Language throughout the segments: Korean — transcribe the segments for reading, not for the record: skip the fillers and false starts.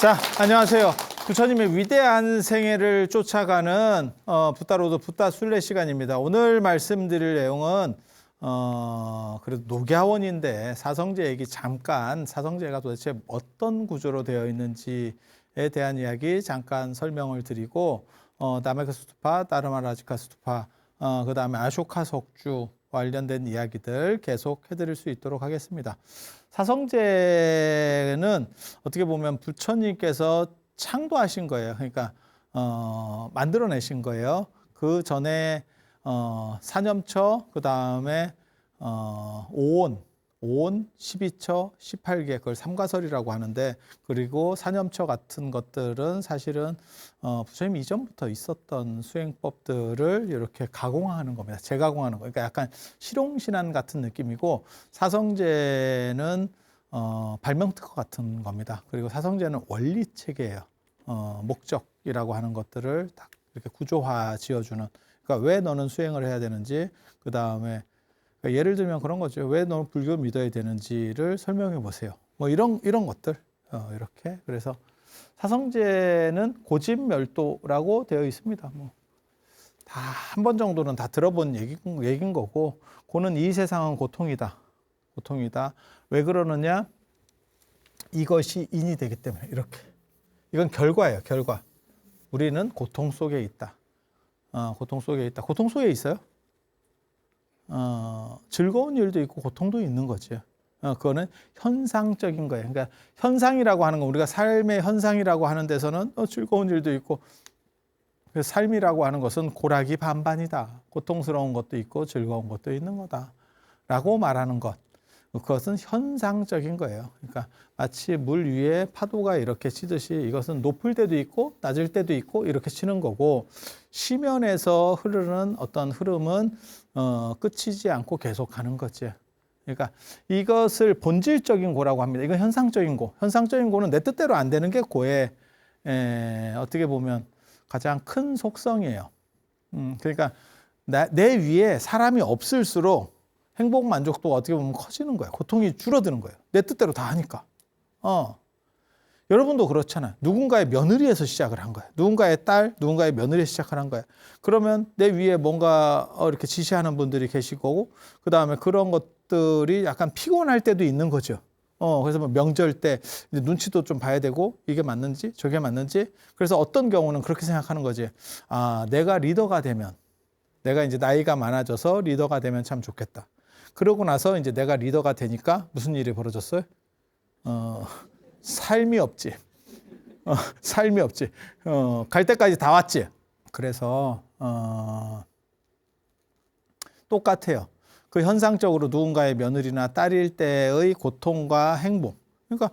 자, 안녕하세요. 부처님의 위대한 생애를 쫓아가는 붓다로드 붓다 순례 시간입니다. 오늘 말씀드릴 내용은 그래도 녹야원인데 사성제 얘기 잠깐, 사성제가 도대체 어떤 구조로 되어 있는지에 대한 이야기 잠깐 설명을 드리고 나메카 스투파, 다르마라지카 스투파, 그 다음에 아쇼카 석주 관련된 이야기들 계속 해드릴 수 있도록 하겠습니다. 사성제는 어떻게 보면 부처님께서 창도하신 거예요. 그러니까 만들어내신 거예요. 그 전에 사념처, 그 다음에 오온, 12처, 18개, 그걸 삼가설이라고 하는데, 그리고 사념처 같은 것들은 사실은 부처님 이전부터 있었던 수행법들을 이렇게 가공하는 겁니다. 재가공하는 거. 그러니까 약간 실용신안 같은 느낌이고, 사성제는 발명특허 같은 겁니다. 그리고 사성제는 원리체계예요. 목적이라고 하는 것들을 딱 이렇게 구조화 지어주는. 그러니까 왜 너는 수행을 해야 되는지, 그 다음에 그러니까 예를 들면 그런 거죠. 왜 너는 불교를 믿어야 되는지를 설명해 보세요. 뭐 이런 것들 이렇게. 그래서 사성제는 고집멸도라고 되어 있습니다. 뭐 다 한 번 정도는 다 들어본 얘기인 거고, 고는 이 세상은 고통이다. 고통이다. 왜 그러느냐? 이것이 인이 되기 때문에. 이렇게. 이건 결과예요. 결과. 우리는 고통 속에 있다. 고통 속에 있다. 고통 속에 있어요? 즐거운 일도 있고 고통도 있는 거죠. 그거는 현상적인 거예요. 그러니까 현상이라고 하는 건 우리가 삶의 현상이라고 하는 데서는 즐거운 일도 있고, 삶이라고 하는 것은 고락이 반반이다. 고통스러운 것도 있고 즐거운 것도 있는 거다라고 말하는 것. 그것은 현상적인 거예요. 그러니까 마치 물 위에 파도가 이렇게 치듯이 이것은 높을 때도 있고 낮을 때도 있고 이렇게 치는 거고, 시면에서 흐르는 어떤 흐름은 끝이지 않고 계속 가는 거지. 그러니까 이것을 본질적인 고라고 합니다. 이건 현상적인 고. 현상적인 고는 내 뜻대로 안 되는 게 고의 어떻게 보면 가장 큰 속성이에요. 그러니까 내 위에 사람이 없을수록 행복 만족도가 어떻게 보면 커지는 거야. 고통이 줄어드는 거예요. 내 뜻대로 다 하니까. 여러분도 그렇잖아요. 누군가의 며느리에서 시작을 한 거야. 누군가의 딸, 누군가의 며느리에서 시작을 한 거야. 그러면 내 위에 뭔가 이렇게 지시하는 분들이 계시고, 그 다음에 그런 것들이 약간 피곤할 때도 있는 거죠. 그래서 뭐 명절 때 이제 눈치도 좀 봐야 되고, 이게 맞는지 저게 맞는지. 그래서 어떤 경우는 그렇게 생각하는 거지. 내가 리더가 되면, 내가 이제 나이가 많아져서 리더가 되면 참 좋겠다. 그러고 나서 이제 내가 리더가 되니까 무슨 일이 벌어졌어요? 삶이 없지. 삶이 없지. 갈 때까지 다 왔지. 그래서 똑같아요. 그 현상적으로 누군가의 며느리나 딸일 때의 고통과 행복. 그러니까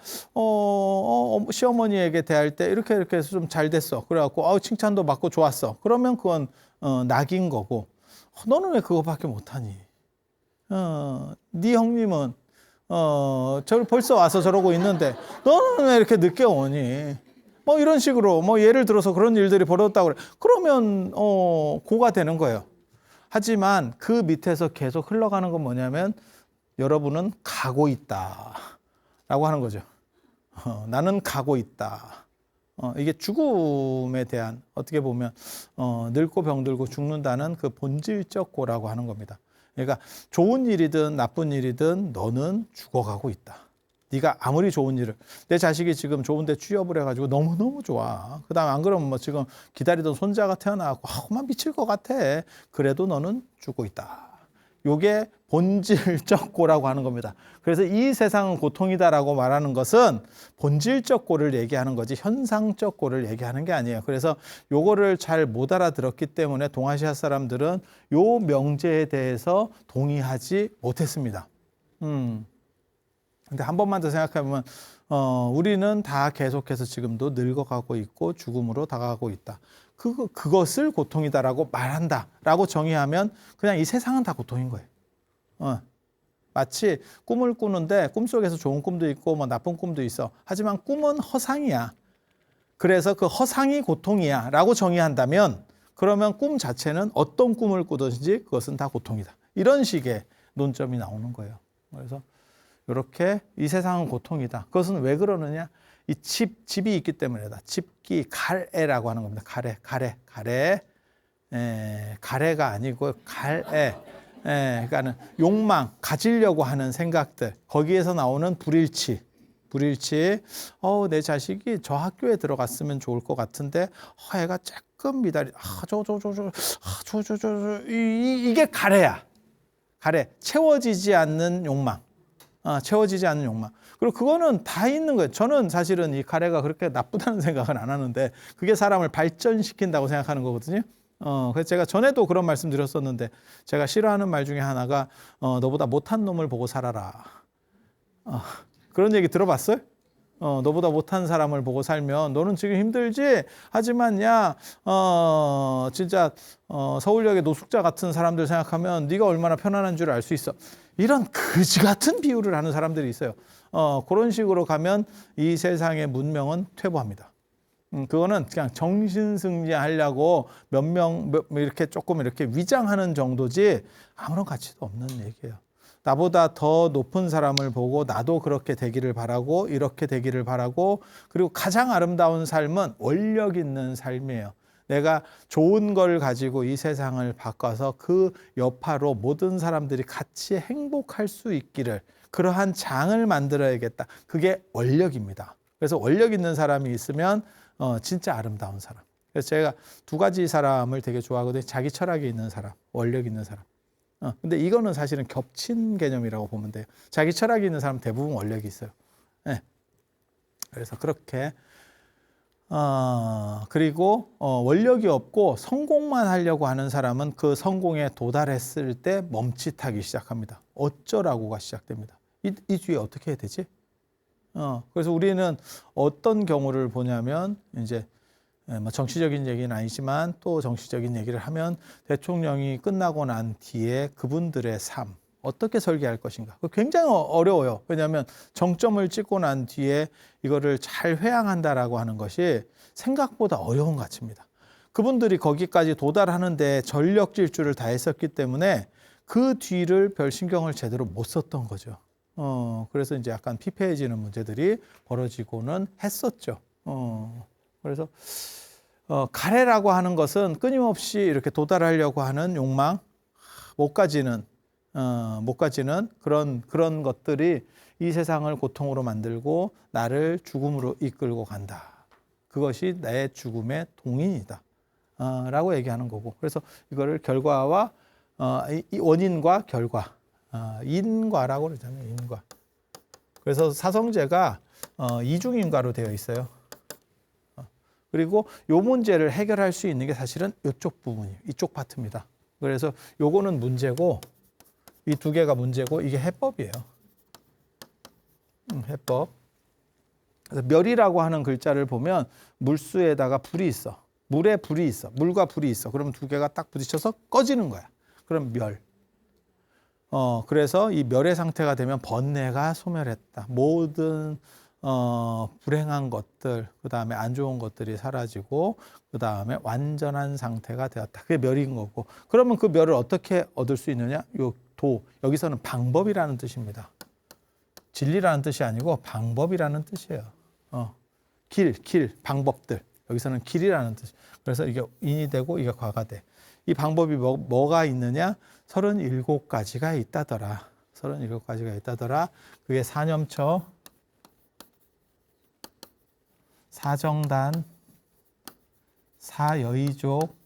시어머니에게 대할 때 이렇게 해서 좀 잘 됐어. 그래갖고 칭찬도 받고 좋았어. 그러면 그건 낙인 거고, 너는 왜 그거밖에 못하니? 네 형님은 저를 벌써 와서 저러고 있는데 너는 왜 이렇게 늦게 오니? 뭐 이런 식으로 뭐 예를 들어서 그런 일들이 벌어졌다고 그래. 그러면 고가 되는 거예요. 하지만 그 밑에서 계속 흘러가는 건 뭐냐면, 여러분은 가고 있다라고 하는 거죠. 나는 가고 있다. 이게 죽음에 대한, 어떻게 보면 늙고 병들고 죽는다는 그 본질적 고라고 하는 겁니다. 그러니까 좋은 일이든 나쁜 일이든 너는 죽어가고 있다. 네가 아무리 좋은 일을, 내 자식이 지금 좋은 데 취업을 해가지고 너무너무 좋아. 그 다음에 안 그러면 뭐 지금 기다리던 손자가 태어나고 막 미칠 것 같아. 그래도 너는 죽고 있다. 요게 본질적 고라고 하는 겁니다. 그래서 이 세상은 고통이다라고 말하는 것은 본질적 고를 얘기하는 거지 현상적 고를 얘기하는 게 아니에요. 그래서 요거를 잘 못 알아들었기 때문에 동아시아 사람들은 요 명제에 대해서 동의하지 못했습니다. 근데 한 번만 더 생각해보면 우리는 다 계속해서 지금도 늙어가고 있고 죽음으로 다가가고 있다. 그것을 고통이다라고 말한다라고 정의하면 그냥 이 세상은 다 고통인 거예요. 마치 꿈을 꾸는데 꿈속에서 좋은 꿈도 있고 뭐 나쁜 꿈도 있어. 하지만 꿈은 허상이야. 그래서 그 허상이 고통이야 라고 정의한다면, 그러면 꿈 자체는 어떤 꿈을 꾸든지 그것은 다 고통이다. 이런 식의 논점이 나오는 거예요. 그래서 이렇게 이 세상은 고통이다. 그것은 왜 그러느냐? 이 집이 있기 때문이다. 집기, 가래라고 하는 겁니다. 가래가 아니고 가래. 그러니까는 욕망, 가지려고 하는 생각들, 거기에서 나오는 불일치. 내 자식이 저 학교에 들어갔으면 좋을 것 같은데, 애가 조금 미달이, 이게 가래야. 채워지지 않는 욕망. 그리고 그거는 다 있는 거예요. 저는 사실은 이 가래가 그렇게 나쁘다는 생각은 안 하는데, 그게 사람을 발전시킨다고 생각하는 거거든요. 그래서 제가 전에도 그런 말씀 드렸었는데, 제가 싫어하는 말 중에 하나가, 너보다 못한 놈을 보고 살아라. 그런 얘기 들어봤어요? 너보다 못한 사람을 보고 살면 너는 지금 힘들지? 하지만 진짜 서울역의 노숙자 같은 사람들 생각하면 네가 얼마나 편안한 줄 알 수 있어. 이런 그지 같은 비유를 하는 사람들이 있어요. 그런 식으로 가면 이 세상의 문명은 퇴보합니다. 그거는 그냥 정신승리하려고 몇 명 이렇게 조금 이렇게 위장하는 정도지 아무런 가치도 없는 얘기예요. 나보다 더 높은 사람을 보고 나도 그렇게 되기를 바라고 이렇게 되기를 바라고, 그리고 가장 아름다운 삶은 원력 있는 삶이에요. 내가 좋은 걸 가지고 이 세상을 바꿔서 그 여파로 모든 사람들이 같이 행복할 수 있기를, 그러한 장을 만들어야겠다. 그게 원력입니다. 그래서 원력 있는 사람이 있으면 진짜 아름다운 사람. 그래서 제가 두 가지 사람을 되게 좋아하거든요. 자기 철학이 있는 사람, 원력 있는 사람. 근데 이거는 사실은 겹친 개념이라고 보면 돼요. 자기 철학이 있는 사람 대부분 원력이 있어요. 네. 그래서 그렇게 그리고 원력이 없고 성공만 하려고 하는 사람은 그 성공에 도달했을 때 멈칫하기 시작합니다. 어쩌라고가 시작됩니다. 이 뒤에 어떻게 해야 되지? 그래서 우리는 어떤 경우를 보냐면, 이제 정치적인 얘기는 아니지만 또 정치적인 얘기를 하면, 대통령이 끝나고 난 뒤에 그분들의 삶 어떻게 설계할 것인가, 굉장히 어려워요. 왜냐하면 정점을 찍고 난 뒤에 이거를 잘 회항한다라고 하는 것이 생각보다 어려운 가치입니다. 그분들이 거기까지 도달하는데 전력 질주를 다 했었기 때문에 그 뒤를 별 신경을 제대로 못 썼던 거죠. 그래서 이제 약간 피폐해지는 문제들이 벌어지고는 했었죠. 그래서 가래라고 하는 것은 끊임없이 이렇게 도달하려고 하는 욕망, 못 가지는 그런 것들이 이 세상을 고통으로 만들고 나를 죽음으로 이끌고 간다. 그것이 내 죽음의 동인이다. 라고 얘기하는 거고. 그래서 이거를 결과와 이 원인과 결과, 인과라고 그러잖아요. 인과. 그래서 사성제가 이중인과로 되어 있어요. 그리고 요 문제를 해결할 수 있는 게 사실은 이쪽 부분이에요. 이쪽 파트입니다. 그래서 요거는 문제고, 이 두 개가 문제고, 이게 해법이에요. 해법. 그래서 멸이라고 하는 글자를 보면 물수에다가 불이 있어. 물에 불이 있어. 물과 불이 있어. 그러면 두 개가 딱 부딪혀서 꺼지는 거야. 그럼 멸. 그래서 이 멸의 상태가 되면 번뇌가 소멸했다. 모든 불행한 것들, 그 다음에 안 좋은 것들이 사라지고, 그 다음에 완전한 상태가 되었다. 그게 멸인 거고. 그러면 그 멸을 어떻게 얻을 수 있느냐? 여기서는 방법이라는 뜻입니다. 진리라는 뜻이 아니고 방법이라는 뜻이에요. 방법들. 여기서는 길이라는 뜻. 그래서 이게 인이 되고 이게 과가 돼. 이 방법이 뭐가 있느냐? 37가지가 있다더라. 37가지가 있다더라. 그게 사념처, 사정단, 사여의족,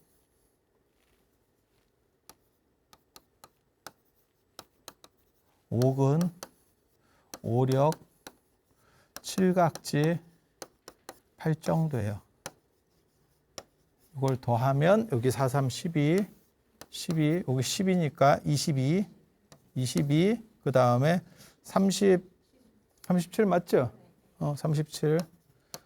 오근, 오력, 칠각지, 팔정도예요. 이걸 더하면 여기 4, 3, 12, 여기 10이니까 22, 그 다음에 37 맞죠? 37.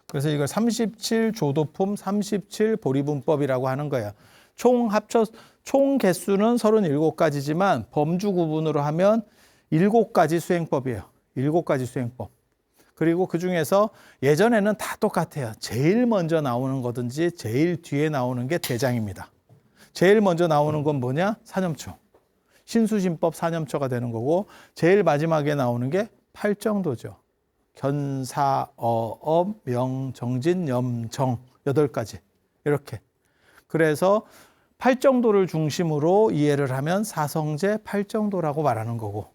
그래서 이걸 37 조도품 37 보리분법이라고 하는 거예요. 총 개수는 37가지지만 범주 구분으로 하면 7가지 수행법이에요. 7가지 수행법. 그리고 그 중에서 예전에는 다 똑같아요. 제일 먼저 나오는 거든지 제일 뒤에 나오는 게 대장입니다. 제일 먼저 나오는 건 뭐냐? 사념처. 신수신법 사념처가 되는 거고, 제일 마지막에 나오는 게 팔정도죠. 견사, 어업, 명, 정진, 염정 8가지 이렇게. 그래서 팔정도를 중심으로 이해를 하면 사성제 팔정도라고 말하는 거고,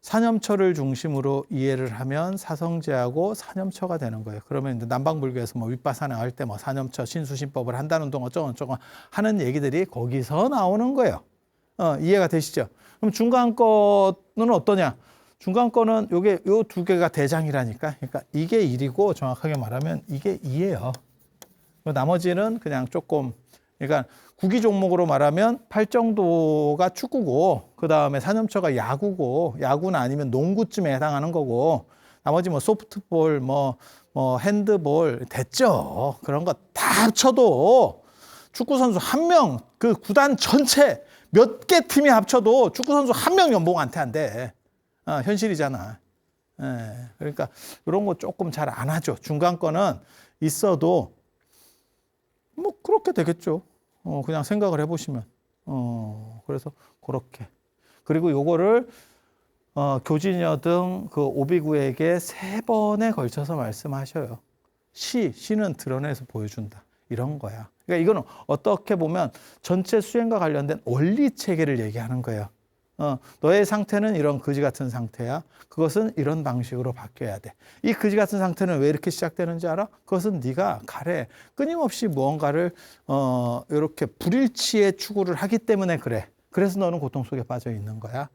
사념처를 중심으로 이해를 하면 사성제하고 사념처가 되는 거예요. 그러면 이제 남방불교에서 뭐 윗바사나 할 때 뭐 사념처, 신수신법을 한다는 동안 어쩌고 하는 얘기들이 거기서 나오는 거예요. 이해가 되시죠? 그럼 중간 거는 어떠냐? 중간 거는 요게 요 2개가 대장이라니까. 그러니까 이게 1이고 정확하게 말하면 이게 2예요. 나머지는 그냥 조금, 그러니까 구기 종목으로 말하면 팔정도가 축구고, 그 다음에 사념처가 야구고, 야구는 아니면 농구쯤에 해당하는 거고, 나머지 뭐 소프트볼, 뭐 핸드볼 됐죠. 그런 거 다 합쳐도 축구 선수 1명, 그 구단 전체 몇 개 팀이 합쳐도 축구 선수 1명 연봉 안 돼. 현실이잖아. 그러니까 이런 거 조금 잘 안 하죠. 중간 거는 있어도 뭐 그렇게 되겠죠. 그냥 생각을 해보시면. 그래서 그렇게. 그리고 요거를 교진여 등 그 오비구에게 3번에 걸쳐서 말씀하셔요. 시는 드러내서 보여준다. 이런 거야. 그러니까 이거는 어떻게 보면 전체 수행과 관련된 원리 체계를 얘기하는 거예요. 너의 상태는 이런 그지 같은 상태야. 그것은 이런 방식으로 바뀌어야 돼. 이 그지 같은 상태는 왜 이렇게 시작되는지 알아? 그것은 네가 가래 끊임없이 무언가를 이렇게 불일치의 추구를 하기 때문에 그래. 그래서 너는 고통 속에 빠져 있는 거야.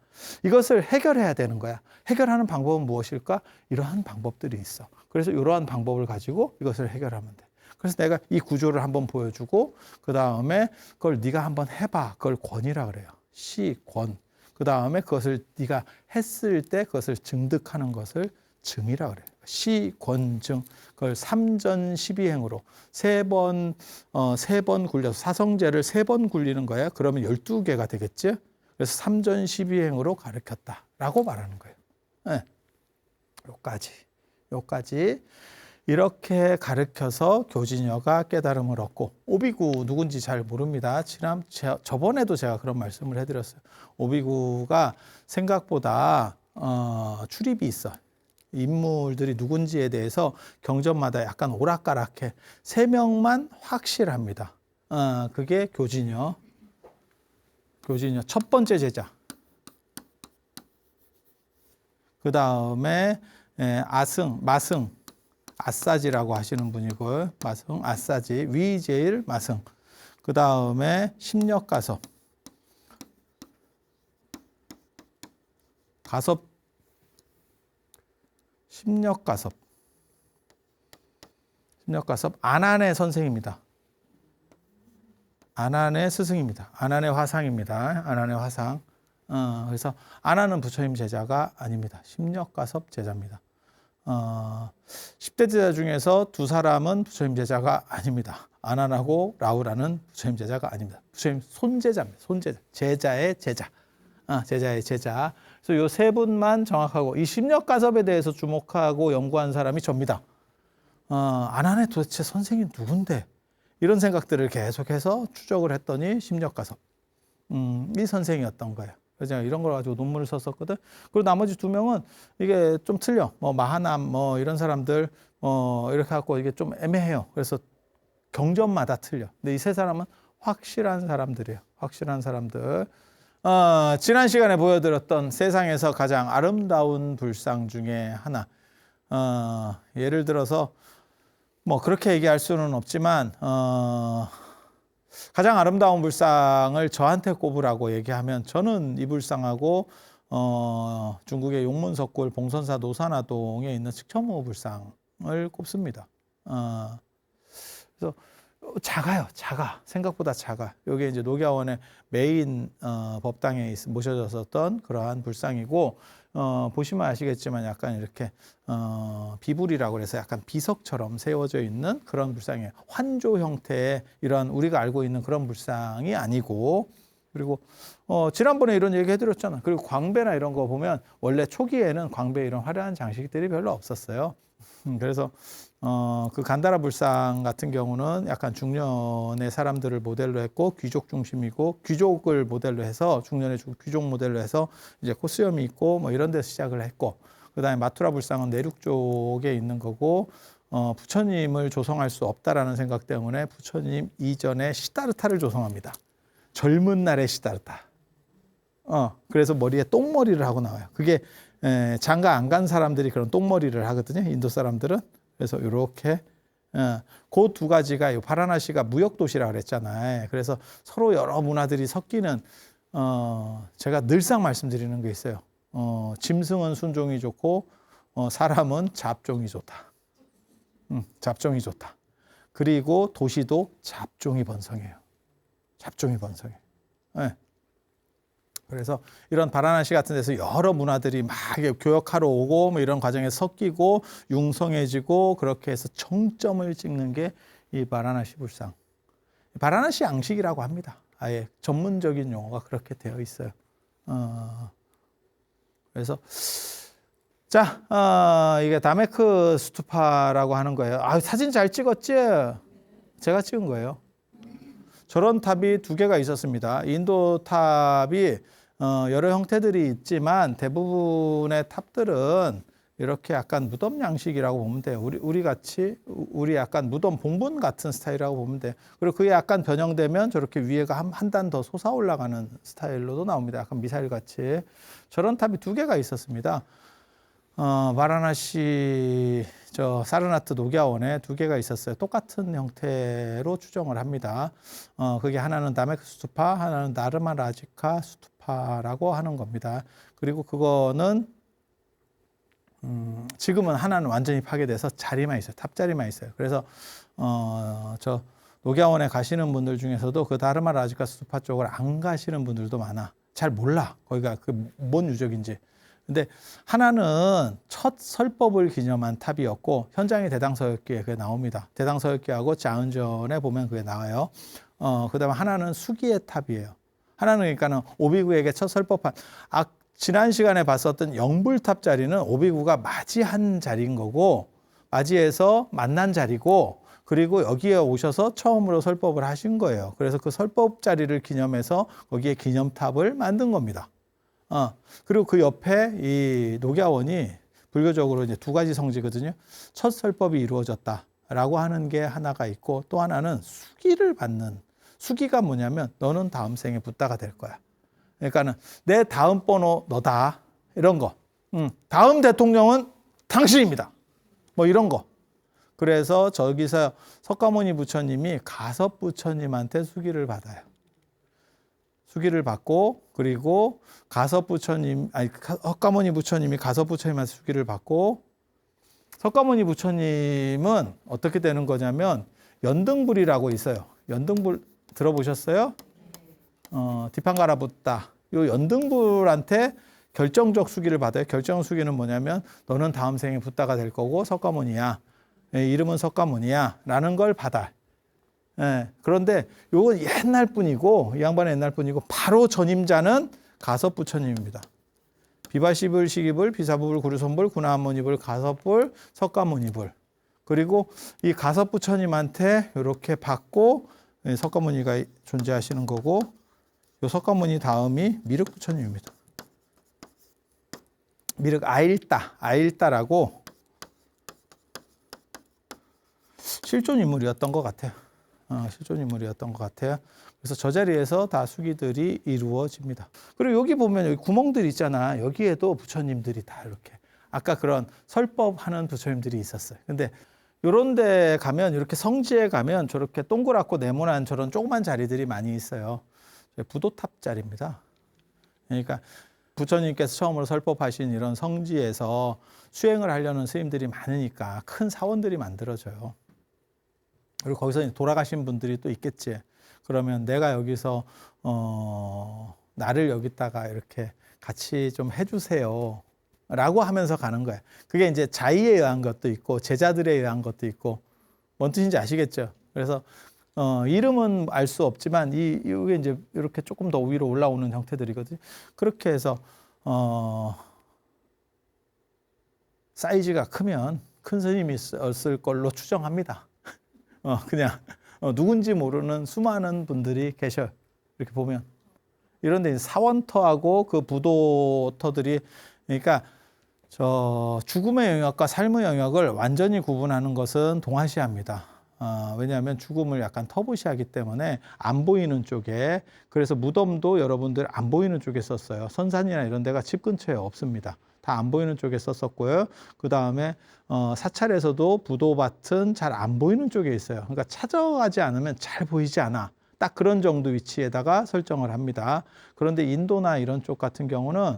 이것을 해결해야 되는 거야. 해결하는 방법은 무엇일까? 이러한 방법들이 있어. 그래서 이러한 방법을 가지고 이것을 해결하면 돼. 그래서 내가 이 구조를 한번 보여주고 그 다음에 그걸 네가 한번 해봐. 그걸 권이라 그래요. 권. 그 다음에 그것을 네가 했을 때 그것을 증득하는 것을 증이라 그래요. 권증. 그걸 3전 12행으로 3번 굴려서 사성제를 3번 굴리는 거야. 그러면 12개가 되겠지. 그래서 3전 12행으로 가르쳤다라고 말하는 거예요. 네. 요까지. 이렇게 가르쳐서 교진여가 깨달음을 얻고, 오비구 누군지 잘 모릅니다. 저번에도 제가 그런 말씀을 해드렸어요. 오비구가 생각보다 출입이 있어. 인물들이 누군지에 대해서 경전마다 약간 오락가락해. 3명만 확실합니다. 그게 교진여 첫 번째 제자. 그 다음에 마승, 아싸지라고 하시는 분이고요. 마승, 아싸지, 위제일, 마승. 그 다음에 심력가섭. 심력가섭. 안한의 선생입니다. 안한의 스승입니다. 안한의 화상입니다. 안한의 화상. 그래서 안한은 부처님 제자가 아닙니다. 심력가섭 제자입니다. 10대 제자 중에서 2사람은 부처님 제자가 아닙니다. 안한하고 라우라는 부처님 제자가 아닙니다. 부처님 손제자입니다. 손제자. 제자의 제자. 제자의 제자. 그래서 요 3분만 정확하고, 이 심력가섭에 대해서 주목하고 연구한 사람이 접니다. 안한의 도대체 선생이 누군데? 이런 생각들을 계속해서 추적을 했더니 심력가섭. 이 선생이었던 거예요. 그래서 제가 이런 걸 가지고 논문을 썼었거든. 그리고 나머지 2명은 이게 좀 틀려. 마하남, 이런 사람들, 이렇게 갖고 이게 좀 애매해요. 그래서 경전마다 틀려. 근데 이 3사람은 확실한 사람들이에요. 확실한 사람들. 지난 시간에 보여드렸던 세상에서 가장 아름다운 불상 중에 하나. 예를 들어서, 그렇게 얘기할 수는 없지만, 가장 아름다운 불상을 저한테 꼽으라고 얘기하면 저는 이 불상하고 중국의 용문석굴 봉선사 노산화동에 있는 측천모 불상을 꼽습니다. 그래서 작아요. 생각보다 작아. 이게 이제 녹야원의 메인 법당에 모셔졌었던 그러한 불상이고, 보시면 아시겠지만 약간 이렇게 비불이라고 해서 약간 비석처럼 세워져 있는 그런 불상이에요. 환조 형태의 이런 우리가 알고 있는 그런 불상이 아니고, 그리고 지난번에 이런 얘기 해드렸잖아. 그리고 광배나 이런 거 보면 원래 초기에는 광배 이런 화려한 장식들이 별로 없었어요. 그래서 그 간다라 불상 같은 경우는 약간 중년의 사람들을 모델로 했고, 귀족 중심이고, 귀족을 모델로 해서 중년의 귀족 모델로 해서 이제 코수염이 있고 이런 데서 시작을 했고, 그다음에 마투라 불상은 내륙 쪽에 있는 거고 부처님을 조성할 수 없다라는 생각 때문에 부처님 이전에 시다르타를 조성합니다. 젊은 날의 시다르타. 그래서 머리에 똥머리를 하고 나와요. 그게 장가 안 간 사람들이 그런 똥머리를 하거든요. 인도 사람들은. 그래서 이렇게 그 두 가지가 이 바라나시가 무역 도시라 그랬잖아요. 그래서 서로 여러 문화들이 섞이는 제가 늘상 말씀드리는 게 있어요. 짐승은 순종이 좋고 사람은 잡종이 좋다. 잡종이 좋다. 그리고 도시도 잡종이 번성해요. 잡종이 번성해요. 네. 그래서 이런 바라나시 같은 데서 여러 문화들이 막 교역하러 오고 뭐 이런 과정에 섞이고 융성해지고 그렇게 해서 정점을 찍는 게 이 바라나시 불상. 바라나시 양식이라고 합니다. 아예 전문적인 용어가 그렇게 되어 있어요. 그래서 자, 이게 다메크 스투파라고 하는 거예요. 사진 잘 찍었지? 제가 찍은 거예요. 저런 탑이 두 개가 있었습니다. 인도 탑이 여러 형태들이 있지만 대부분의 탑들은 이렇게 약간 무덤 양식이라고 보면 돼요. 우리 약간 무덤 봉분 같은 스타일이라고 보면 돼요. 그리고 그게 약간 변형되면 저렇게 위에가 한 단 더 솟아 올라가는 스타일로도 나옵니다. 약간 미사일 같이. 저런 탑이 두 개가 있었습니다. 바라나시 사르나트 녹야원에 두 개가 있었어요. 똑같은 형태로 추정을 합니다. 그게 하나는 다메크 스투파, 하나는 나르마 라지카 스투파라고 하는 겁니다. 그리고 그거는 지금은 하나는 완전히 파괴돼서 자리만 있어요. 탑자리만 있어요. 그래서 저 녹야원에 가시는 분들 중에서도 그 다르마 라지카 스투파 쪽을 안 가시는 분들도 많아. 잘 몰라. 거기가 그 뭔 유적인지. 근데 하나는 첫 설법을 기념한 탑이었고 현장의 대당서역기에 그게 나옵니다. 대당서역기하고 자은전에 보면 그게 나와요. 그다음에 하나는 수기의 탑이에요. 하나는 그러니까는 오비구에게 첫 설법한 지난 시간에 봤었던 영불탑 자리는 오비구가 맞이한 자리인 거고 맞이해서 만난 자리고 그리고 여기에 오셔서 처음으로 설법을 하신 거예요. 그래서 그 설법 자리를 기념해서 거기에 기념탑을 만든 겁니다. 그리고 그 옆에 이 녹야원이 불교적으로 이제 두 가지 성지거든요. 첫 설법이 이루어졌다라고 하는 게 하나가 있고 또 하나는 수기를 받는 수기가 뭐냐면 너는 다음 생에 붓다가 될 거야. 그러니까는 내 다음 번호 너다 이런 거. 다음 대통령은 당신입니다. 뭐 이런 거. 그래서 저기서 석가모니 부처님이 가섭 부처님한테 수기를 받아요. 수기를 받고 그리고 석가모니 부처님이 가섭 부처님한테 수기를 받고 석가모니 부처님은 어떻게 되는 거냐면 연등불이라고 있어요. 연등불 들어보셨어요? 디판가라 붓다. 요 연등불한테 결정적 수기를 받아요. 결정 수기는 뭐냐면 너는 다음 생에 붓다가 될 거고 석가모니야. 이름은 석가모니야. 라는 걸 받아. 그런데 요건 옛날 뿐이고 이 양반은 옛날 뿐이고 바로 전임자는 가섭 부처님입니다. 비바시불, 시기불, 비사부불, 구류손불, 구나모니불, 가섭불, 석가모니불. 그리고 이 가섭 부처님한테 이렇게 받고 석가모니가 존재하시는 거고 요 석가모니 다음이 미륵 부처님입니다. 미륵 아일다라고 실존 인물이었던 것 같아요. 실존 인물이었던 것 같아요. 그래서 저 자리에서 다 수기들이 이루어집니다. 그리고 여기 보면 여기 구멍들 있잖아. 여기에도 부처님들이 다 이렇게 아까 그런 설법하는 부처님들이 있었어요. 근데 요런 데 가면 이렇게 성지에 가면 저렇게 동그랗고 네모난 저런 조그만 자리들이 많이 있어요. 부도탑 자리입니다. 그러니까 부처님께서 처음으로 설법하신 이런 성지에서 수행을 하려는 스님들이 많으니까 큰 사원들이 만들어져요. 그리고 거기서 돌아가신 분들이 또 있겠지. 그러면 내가 여기서 나를 여기다가 이렇게 같이 좀 해주세요. 라고 하면서 가는 거예요. 그게 이제 자의에 의한 것도 있고 제자들에 의한 것도 있고 뭔 뜻인지 아시겠죠? 그래서 이름은 알 수 없지만 이게 이제 이렇게 조금 더 위로 올라오는 형태들이거든요. 그렇게 해서 사이즈가 크면 큰 스님이 썼을 걸로 추정합니다. 그냥 누군지 모르는 수많은 분들이 계셔요. 이렇게 보면 이런데 사원터하고 그 부도터들이 그러니까 죽음의 영역과 삶의 영역을 완전히 구분하는 것은 동아시아입니다. 왜냐하면 죽음을 약간 터부시하기 때문에 안 보이는 쪽에, 그래서 무덤도 여러분들 안 보이는 쪽에 썼어요. 선산이나 이런 데가 집 근처에 없습니다. 다 안 보이는 쪽에 썼었고요. 그 다음에 사찰에서도 부도밭은 잘 안 보이는 쪽에 있어요. 그러니까 찾아가지 않으면 잘 보이지 않아. 딱 그런 정도 위치에다가 설정을 합니다. 그런데 인도나 이런 쪽 같은 경우는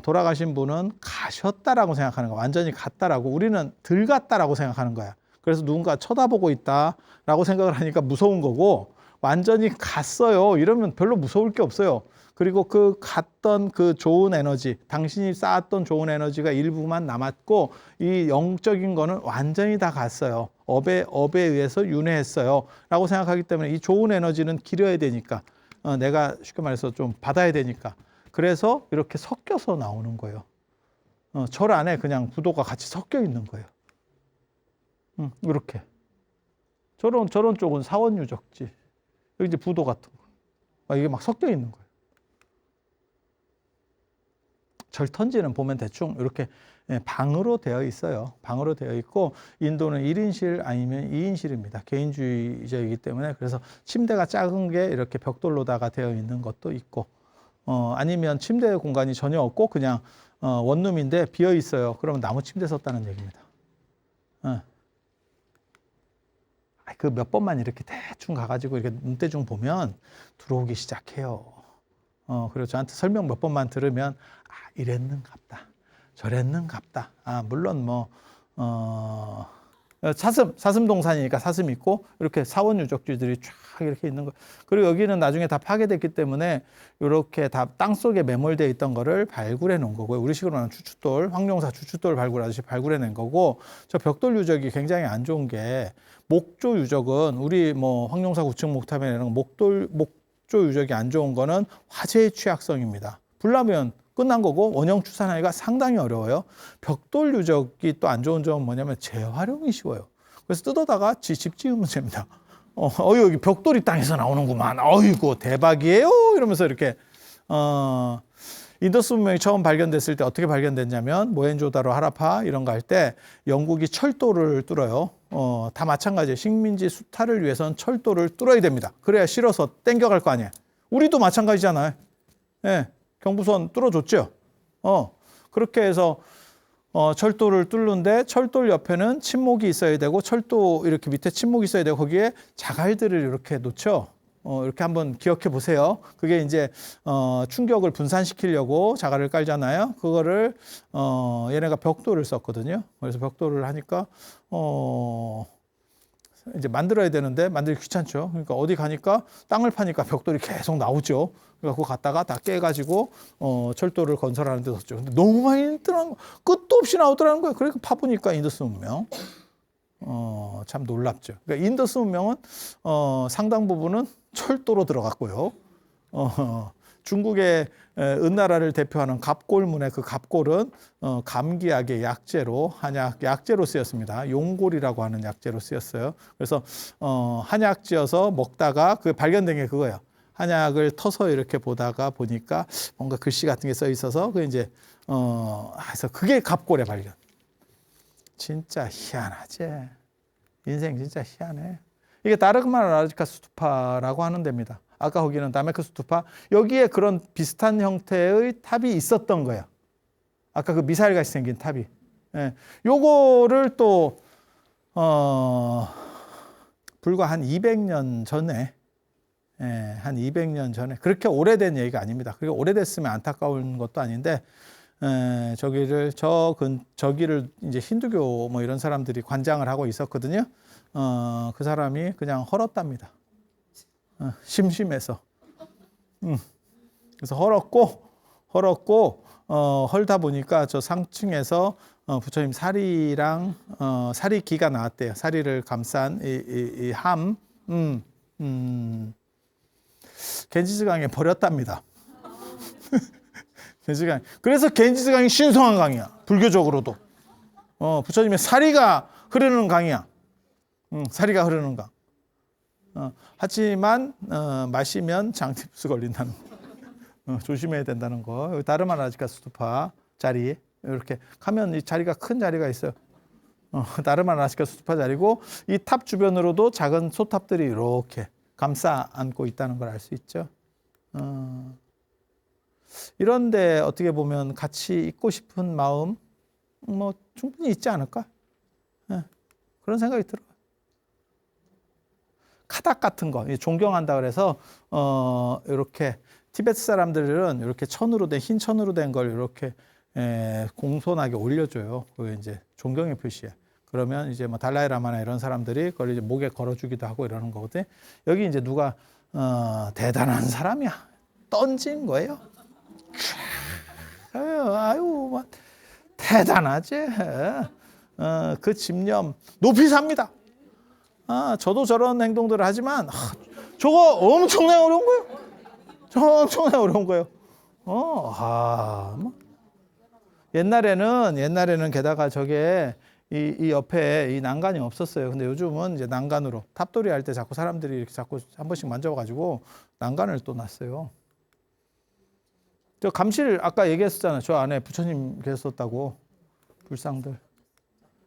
돌아가신 분은 가셨다라고 생각하는 거야. 완전히 갔다라고. 우리는 덜 갔다라고 생각하는 거야. 그래서 누군가 쳐다보고 있다라고 생각을 하니까 무서운 거고, 완전히 갔어요 이러면 별로 무서울 게 없어요. 그리고 그 갔던 그 좋은 에너지, 당신이 쌓았던 좋은 에너지가 일부만 남았고, 이 영적인 거는 완전히 다 갔어요. 업에 의해서 윤회했어요 라고 생각하기 때문에 이 좋은 에너지는 기려야 되니까, 내가 쉽게 말해서 좀 받아야 되니까, 그래서 이렇게 섞여서 나오는 거예요. 절 안에 그냥 부도가 같이 섞여 있는 거예요. 이렇게 저런 쪽은 사원유적지, 여기 이제 부도 같은 거, 이게 막 섞여 있는 거예요. 절턴지는 보면 대충 이렇게 방으로 되어 있어요. 방으로 되어 있고, 인도는 1인실 아니면 2인실입니다. 개인주의적이기 때문에. 그래서 침대가 작은 게 이렇게 벽돌로다가 되어 있는 것도 있고, 아니면 침대 공간이 전혀 없고 그냥 원룸인데 비어 있어요. 그러면 나무 침대 썼다는 얘기입니다. 그 몇 번만 이렇게 대충 가가지고 이렇게 눈대중 보면 들어오기 시작해요. 그리고 저한테 설명 몇 번만 들으면, 이랬는갑다, 저랬는갑다. 물론 사슴동산이니까 사슴 있고, 이렇게 사원 유적지들이 쫙 이렇게 있는 거. 그리고 여기는 나중에 다 파괴됐기 때문에 이렇게 다 땅속에 매몰되어 있던 거를 발굴해 놓은 거고요. 우리 식으로 하는 추춧돌, 황룡사 추춧돌 발굴하듯이 발굴해 낸 거고, 저 벽돌 유적이 굉장히 안 좋은 게, 목조 유적은 우리 황룡사 9층 목탑이나 이런 목조 유적이 안 좋은 거는 화재의 취약성입니다. 불나면 끝난 거고 원형 추산하기가 상당히 어려워요. 벽돌 유적이 또 안 좋은 점은 뭐냐면 재활용이 쉬워요. 그래서 뜯어다가 집 지으면 됩니다. 여기 벽돌이 땅에서 나오는구만. 어이구 대박이에요. 이러면서 이렇게 인더스 문명이 처음 발견됐을 때 어떻게 발견됐냐면, 모헨조다로, 하라파 이런 거 할 때 영국이 철도를 뚫어요. 다 마찬가지예요. 식민지 수탈을 위해서는 철도를 뚫어야 됩니다. 그래야 실어서 땡겨갈 거 아니에요. 우리도 마찬가지잖아요. 예, 경부선 뚫어줬죠. 그렇게 해서 철도를 뚫는데, 철도 옆에는 침목이 있어야 되고, 철도 이렇게 밑에 침목이 있어야 되고, 거기에 자갈들을 이렇게 놓죠. 이렇게 한번 기억해 보세요. 그게 이제 충격을 분산시키려고 자갈을 깔잖아요. 그거를 얘네가 벽돌을 썼거든요. 그래서 벽돌을 하니까 이제 만들어야 되는데 만들기 귀찮죠. 그러니까 어디 가니까 땅을 파니까 벽돌이 계속 나오죠. 그러니까 그거 갖다가 다 깨가지고 철도를 건설하는 데 썼죠. 근데 너무 많이 뜨는 거, 끝도 없이 나오더라는 거예요. 그러니까 파보니까 인더스 문명. 참 놀랍죠. 그러니까 인더스 문명은 상당 부분은 철도로 들어갔고요. 중국의 은나라를 대표하는 갑골문의 그 갑골은 감기약의 약재로, 한약 약재로 쓰였습니다. 용골이라고 하는 약재로 쓰였어요. 그래서 한약 지어서 먹다가 그 발견된 게 그거예요. 한약을 터서 이렇게 보니까 뭔가 글씨 같은 게 써 있어서 그 이제 그래서 그게 갑골의 발견. 진짜 희한하지. 인생 진짜 희한해. 이게 다르그마나 라지카 스투파라고 하는 데입니다. 아까 거기는 다메크 스투파. 여기에 그런 비슷한 형태의 탑이 있었던 거야. 아까 그 미사일 같이 생긴 탑이. 예. 요거를 또 불과 한 200년 전에, 한 200년 전에, 그렇게 오래된 얘기가 아닙니다. 그게 오래됐으면 안타까운 것도 아닌데, 저기를 이제 힌두교 이런 사람들이 관장을 하고 있었거든요. 그 사람이 그냥 헐었답니다. 심심해서. 그래서 헐었고 헐다 보니까 저 상층에서 부처님 사리랑 사리기가 나왔대요. 사리를 감싼 이 함, 겐지스강에 버렸답니다. 겐지스강. 그래서 겐지스강이 신성한 강이야. 불교적으로도. 부처님의 사리가 흐르는 강이야. 사리가 흐르는 강. 하지만 마시면 장티푸스 걸린다는 거. 조심해야 된다는 거. 다르마라지카 스투파 자리 이렇게 가면 이 자리가 큰 자리가 있어요. 나르마나시카 수집화 자리고 이 탑 주변으로도 작은 소탑들이 이렇게 감싸 안고 있다는 걸 알 수 있죠. 이런데 어떻게 보면 같이 있고 싶은 마음 뭐 충분히 있지 않을까? 네, 그런 생각이 들어요. 카닥 같은 거 존경한다 그래서 이렇게 티베트 사람들은 이렇게 천으로 된 흰 천으로 된 걸 이렇게 공손하게 올려줘요. 그게 이제 존경의 표시야. 그러면 이제 뭐 달라이라마나 이런 사람들이 그걸 이제 목에 걸어주기도 하고 이러는 거거든. 여기 이제 누가 대단한 사람이야 던진 거예요. 아유, 뭐 대단하지. 그 집념 높이 삽니다. 저도 저런 행동들을 하지만 저거 엄청나게 어려운 거예요. 저거 엄청나게 어려운 거예요. 뭐. 옛날에는 게다가 저게 이 옆에 이 난간이 없었어요. 근데 요즘은 이제 난간으로 탑돌이 할 때 자꾸 사람들이 이렇게 자꾸 한 번씩 만져가지고 난간을 또 놨어요. 저 감실 아까 얘기했었잖아요. 저 안에 부처님 계셨다고. 불상들.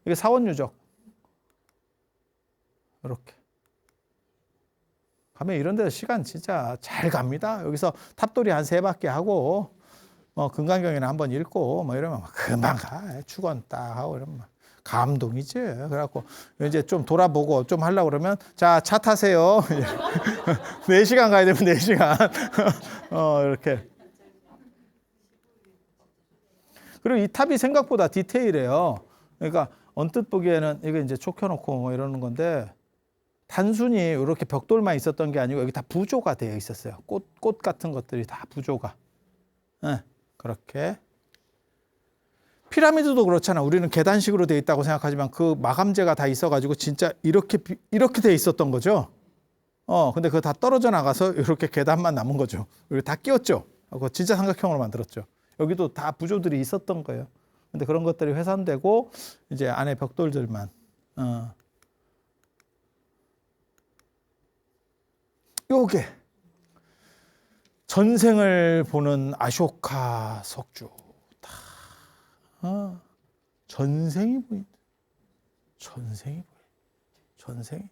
이게 사원유적. 이렇게. 가면 이런 데서 시간 진짜 잘 갑니다. 여기서 탑돌이 한 3바퀴 하고 금강경이나 한번 읽고 뭐 이러면 금방 가. 축원 딱 하고 이러면 감동이지. 그래갖고 이제 좀 돌아보고 좀 하려고 그러면 자, 차 타세요. 4시간 가야 되면 4시간. 이렇게. 그리고 이 탑이 생각보다 디테일해요. 그러니까 언뜻 보기에는 이거 이제 촉 켜놓고 뭐 이러는 건데 단순히 이렇게 벽돌만 있었던 게 아니고 여기 다 부조가 되어 있었어요. 꽃 같은 것들이 다 부조가. 네, 그렇게. 피라미드도 그렇잖아. 우리는 계단식으로 되어 있다고 생각하지만 그 마감재가 다 있어가지고 진짜 이렇게 되어 있었던 거죠. 근데 그거 다 떨어져 나가서 이렇게 계단만 남은 거죠. 이렇게 다 끼웠죠. 그거 진짜 삼각형으로 만들었죠. 여기도 다 부조들이 있었던 거예요. 근데 그런 것들이 훼손되고 이제 안에 벽돌들만. 요게 전생을 보는 아쇼카 석주. 전생이 보인다. 전생이 보여. 전생이.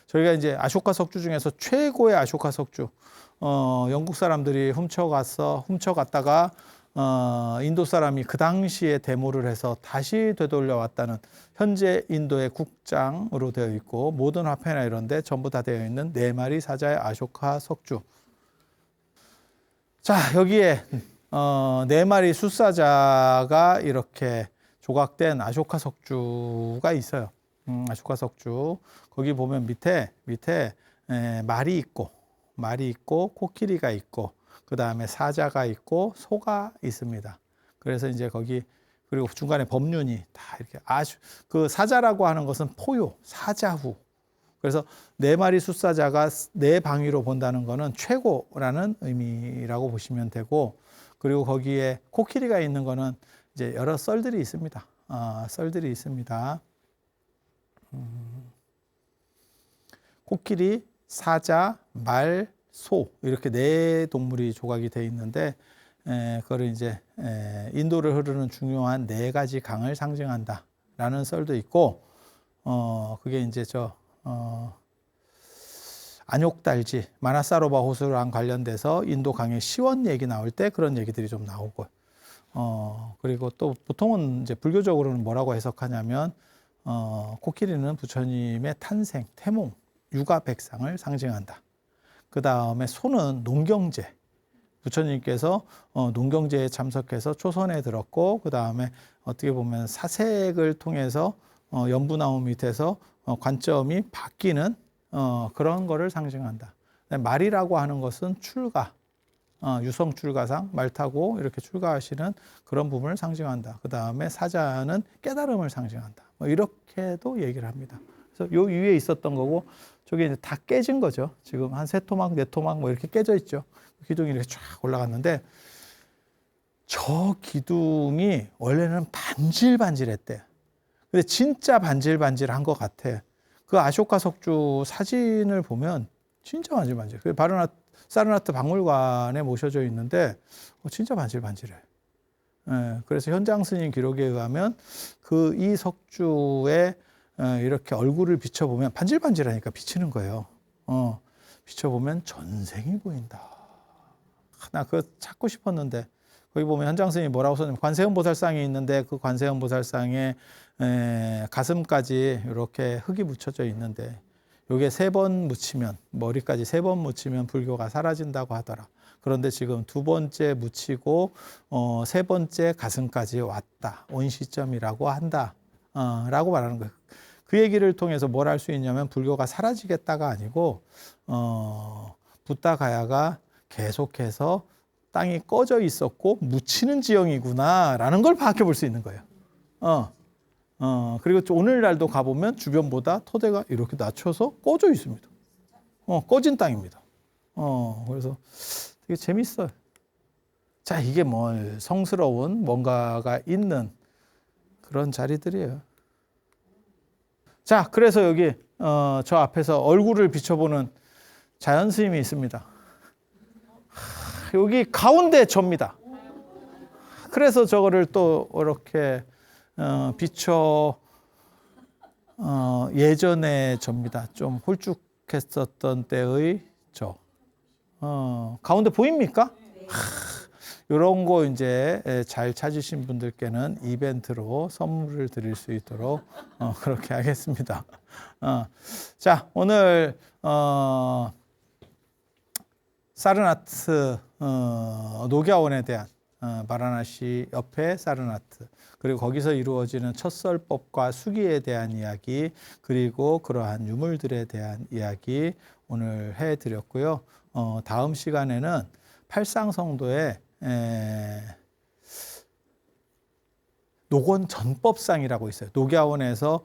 저희가 이제 아쇼카 석주 중에서 최고의 아쇼카 석주. 영국 사람들이 훔쳐갔다가 인도 사람이 그 당시에 데모를 해서 다시 되돌려왔다는 현재 인도의 국장으로 되어 있고 모든 화폐나 이런 데 전부 다 되어 있는 4마리 사자의 아쇼카 석주. 자, 여기에 4마리 숫사자가 이렇게 조각된 아쇼카 석주가 있어요. 아쇼카 석주. 거기 보면 밑에 말이 있고 코끼리가 있고 그 다음에 사자가 있고 소가 있습니다. 그래서 이제 거기 그리고 중간에 법륜이 다 이렇게 그 사자라고 하는 것은 포요, 사자후. 그래서 4마리 숫사자가 4방위로 본다는 것은 최고라는 의미라고 보시면 되고 그리고 거기에 코끼리가 있는 거는 이제 여러 썰들이 있습니다. 썰들이 있습니다. 코끼리, 사자, 말, 소 이렇게 4동물이 조각이 되어 있는데 그거를 이제 인도를 흐르는 중요한 4가지 강을 상징한다라는 썰도 있고 그게 이제 안욕달지 마나사로바 호수랑 관련돼서 인도 강의 시원 얘기 나올 때 그런 얘기들이 좀 나오고 그리고 또 보통은 이제 불교적으로는 뭐라고 해석하냐면 코끼리는 부처님의 탄생, 태몽, 육아백상을 상징한다. 그 다음에 소는 농경제. 부처님께서 농경제에 참석해서 초선에 들었고 그 다음에 어떻게 보면 사색을 통해서 연부나무 밑에서 관점이 바뀌는 그런 거를 상징한다. 말이라고 하는 것은 출가, 유성 출가상, 말 타고 이렇게 출가하시는 그런 부분을 상징한다. 그 다음에 사자는 깨달음을 상징한다. 뭐 이렇게도 얘기를 합니다. 그래서 요 위에 있었던 거고 저게 이제 다 깨진 거죠. 지금 한 3토막, 4토막 뭐 이렇게 깨져 있죠. 기둥이 이렇게 쫙 올라갔는데 저 기둥이 원래는 반질반질했대. 근데 진짜 반질반질한 것 같아. 그 아쇼카 석주 사진을 보면 진짜 반질반질. 사르나트 박물관에 모셔져 있는데 진짜 반질반질해. 그래서 현장 스님 기록에 의하면 그 이 석주에 이렇게 얼굴을 비춰보면 반질반질하니까 비치는 거예요. 비춰보면 전생이 보인다. 나 그거 찾고 싶었는데 거기 보면 현장 스님이 뭐라고 썼냐면 관세음 보살상이 있는데 그 관세음 보살상에 가슴까지 이렇게 흙이 묻혀져 있는데 요게 3번 묻히면 머리까지 3번 묻히면 불교가 사라진다고 하더라. 그런데 지금 2번째 묻히고 3번째 가슴까지 왔다. 온 시점이라고 한다. 라고 말하는 거예요. 그 얘기를 통해서 뭘 할 수 있냐면 불교가 사라지겠다가 아니고 붓다 가야가 계속해서 땅이 꺼져 있었고 묻히는 지형이구나라는 걸 파악해 볼 수 있는 거예요. 그리고 오늘날도 가보면 주변보다 토대가 이렇게 낮춰서 꺼져 있습니다. 꺼진 땅입니다. 그래서 되게 재밌어요. 자, 이게 뭘 성스러운 뭔가가 있는 그런 자리들이에요. 자, 그래서 여기 저 앞에서 얼굴을 비춰보는 자연 스님이 있습니다. 여기 가운데 접니다. 그래서 저거를 또 이렇게 비춰 예전에 접니다. 좀 홀쭉했었던 때의 저 가운데 보입니까? 이런 거 이제 잘 찾으신 분들께는 이벤트로 선물을 드릴 수 있도록 그렇게 하겠습니다. 자, 오늘 사르나트 녹야원에 대한 바라나시 옆에 사르나트 그리고 거기서 이루어지는 첫설법과 수기에 대한 이야기 그리고 그러한 유물들에 대한 이야기 오늘 해드렸고요. 다음 시간에는 팔상성도의 녹원 전법상이라고 있어요. 녹야원에서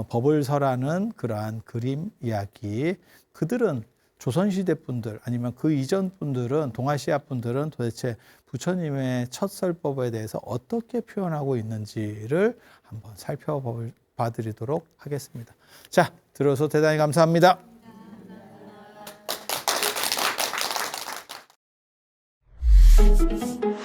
법을 설하는 그러한 그림 이야기. 그들은 조선시대 분들 아니면 그 이전 분들은 동아시아 분들은 도대체 부처님의 첫설법에 대해서 어떻게 표현하고 있는지를 한번 살펴봐 드리도록 하겠습니다. 자, 들어서 대단히 감사합니다. 감사합니다.